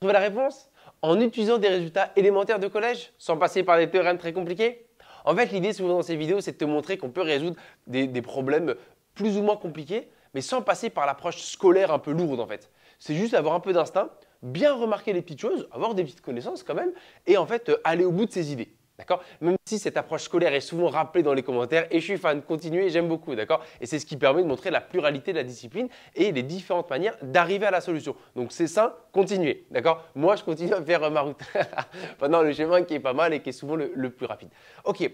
Trouvez la réponse en utilisant des résultats élémentaires de collège, sans passer par des théorèmes très compliqués. En fait, l'idée souvent dans ces vidéos, c'est de te montrer qu'on peut résoudre des problèmes plus ou moins compliqués, mais sans passer par l'approche scolaire un peu lourde en fait. C'est juste avoir un peu d'instinct, bien remarquer les petites choses, avoir des petites connaissances quand même, et en fait aller au bout de ses idées. D'accord? Même si cette approche scolaire est souvent rappelée dans les commentaires, et je suis fan, continuez, j'aime beaucoup, d'accord? Et c'est ce qui permet de montrer la pluralité de la discipline et les différentes manières d'arriver à la solution. Donc c'est ça, continuez, d'accord? Moi, je continue à faire ma route pendant le chemin qui est pas mal et qui est souvent le plus rapide. Ok,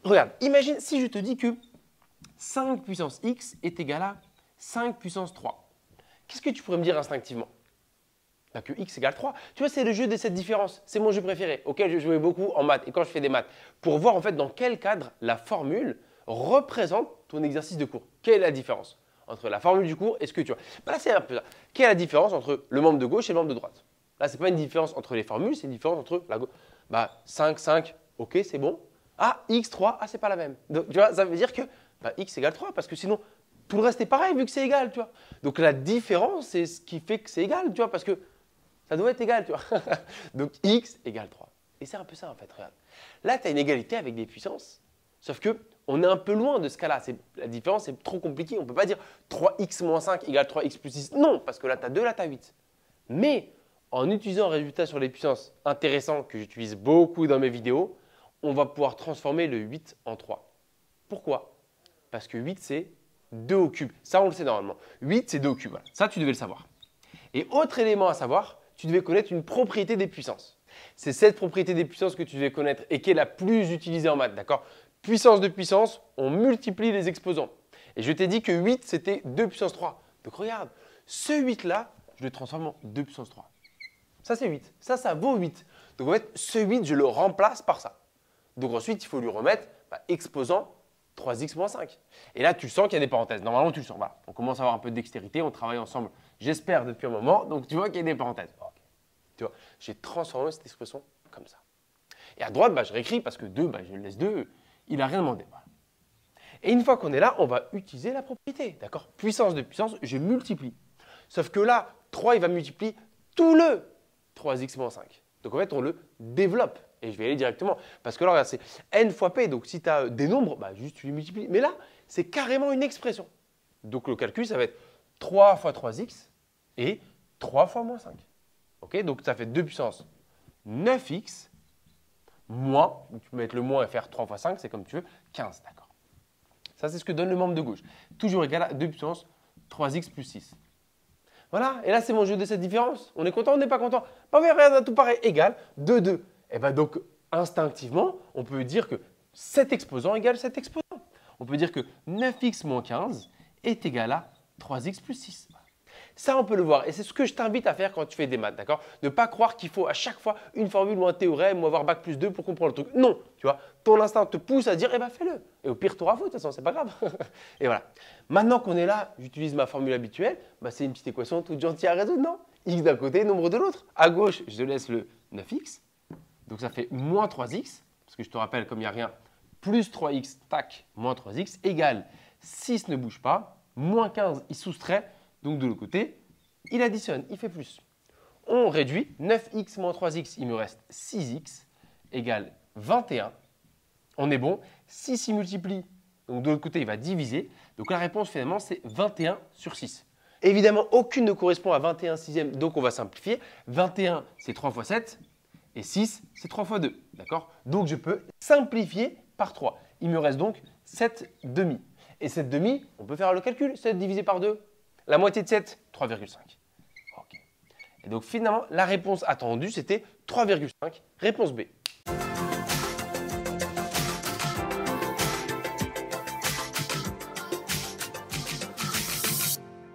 regarde, imagine si je te dis que 5 puissance x est égal à 5 puissance 3. Qu'est-ce que tu pourrais me dire instinctivement? Que x égale 3. Tu vois, c'est le jeu de cette différence. C'est mon jeu préféré auquel je jouais beaucoup en maths et quand je fais des maths. Pour voir en fait dans quel cadre la formule représente ton exercice de cours. Quelle est la différence entre la formule du cours et ce que tu vois? Là, c'est un peu ça. Quelle est la différence entre le membre de gauche et le membre de droite? Là, ce n'est pas une différence entre les formules, c'est une différence entre la gauche. 5, 5, ok, c'est bon. Ah, x, 3, ah, c'est pas la même. Donc, tu vois, ça veut dire que x égale 3 parce que sinon, tout le reste est pareil vu que c'est égal, tu vois. Donc, la différence, c'est ce qui fait que c'est égal, tu vois, parce que ça doit être égal, tu vois. Donc, x égale 3. Et c'est un peu ça, en fait, regarde. Là, tu as une égalité avec des puissances, sauf qu'on est un peu loin de ce cas-là. La différence est trop compliquée. On ne peut pas dire 3x moins 5 égale 3x plus 6. Non, parce que là, tu as 2, là, tu as 8. Mais en utilisant un résultat sur les puissances intéressant que j'utilise beaucoup dans mes vidéos, on va pouvoir transformer le 8 en 3. Pourquoi? Parce que 8, c'est 2 au cube. Ça, on le sait normalement. 8, c'est 2 au cube. Voilà. Ça, tu devais le savoir. Et autre élément à savoir, tu devais connaître une propriété des puissances. C'est cette propriété des puissances que tu devais connaître et qui est la plus utilisée en maths, d'accord? Puissance de puissance, on multiplie les exposants. Et je t'ai dit que 8, c'était 2 puissance 3. Donc regarde, ce 8-là, je le transforme en 2 puissance 3. Ça, c'est 8. Ça vaut 8. Donc en fait, ce 8, je le remplace par ça. Donc ensuite, il faut lui remettre exposant 3x moins 5. Et là, tu sens qu'il y a des parenthèses. Normalement, tu le sens. Voilà. On commence à avoir un peu de dextérité. On travaille ensemble, j'espère, depuis un moment. Donc, tu vois qu'il y a des parenthèses. Okay. Tu vois, j'ai transformé cette expression comme ça. Et à droite, je réécris parce que 2, je le laisse 2. Il n'a rien demandé. Voilà. Et une fois qu'on est là, on va utiliser la propriété. D'accord? Puissance de puissance, je multiplie. Sauf que là, 3, il va multiplier tout le 3x moins 5. Donc, en fait, on le développe. Et je vais aller directement. Parce que là, regarde, c'est n fois p. Donc, si tu as des nombres, juste tu les multiplies. Mais là, c'est carrément une expression. Donc, le calcul, ça va être 3 fois 3x et 3 fois moins 5. Okay, donc, ça fait 2 puissance 9x moins, tu peux mettre le moins et faire 3 fois 5, c'est comme tu veux, 15. D'accord. Ça, c'est ce que donne le membre de gauche. Toujours égal à 2 puissance 3x plus 6. Voilà. Et là, c'est mon jeu de cette différence. On est content, on n'est pas content. Rien, tout pareil. Égal 2, 2. Et donc, instinctivement, on peut dire que cet exposant égale cet exposant. On peut dire que 9x moins 15 est égal à 3x plus 6. Ça, on peut le voir. Et c'est ce que je t'invite à faire quand tu fais des maths, d'accord? Ne pas croire qu'il faut à chaque fois une formule ou un théorème ou avoir bac plus 2 pour comprendre le truc. Non, tu vois, ton instinct te pousse à dire, fais-le. Et au pire, tu auras faute, de toute façon, c'est pas grave. Et voilà. Maintenant qu'on est là, j'utilise ma formule habituelle. C'est une petite équation toute gentille à résoudre, non? X d'un côté, nombre de l'autre. À gauche, je laisse le 9x. Donc, ça fait moins 3x, parce que je te rappelle, comme il n'y a rien, plus 3x, tac, moins 3x, égale 6 ne bouge pas, moins 15, il soustrait, donc de l'autre côté, il additionne, il fait plus. On réduit, 9x moins 3x, il me reste 6x, égale 21. On est bon, 6 il multiplie, donc de l'autre côté, il va diviser. Donc la réponse finalement, c'est 21 sur 6. Évidemment, aucune ne correspond à 21 sixième, donc on va simplifier. 21, c'est 3 fois 7. Et 6, c'est 3 fois 2. D'accord? Donc, je peux simplifier par 3. Il me reste donc 7 demi. Et 7 demi, on peut faire le calcul. 7 divisé par 2. La moitié de 7, 3,5. Okay. Et donc, finalement, la réponse attendue, c'était 3,5. Réponse B.